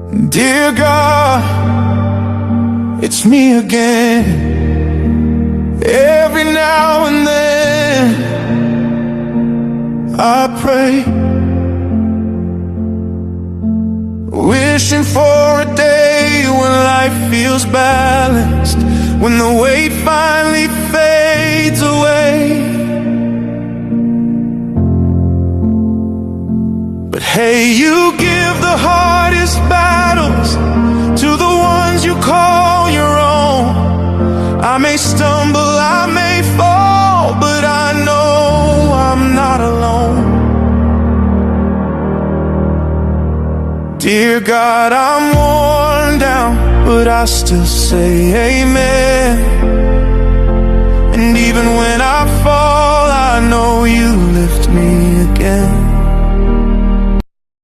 Dear God, it's me again. Every now and then I pray, wishing for a day when life feels balanced, when the weight finally fades away. But hey, you give the hardest battles to the ones you call your own. I may stumble, I may fall, but I know I'm not alone. Dear God, I'm worn down, but I still say amen. And even when I fall, I know you lift me again.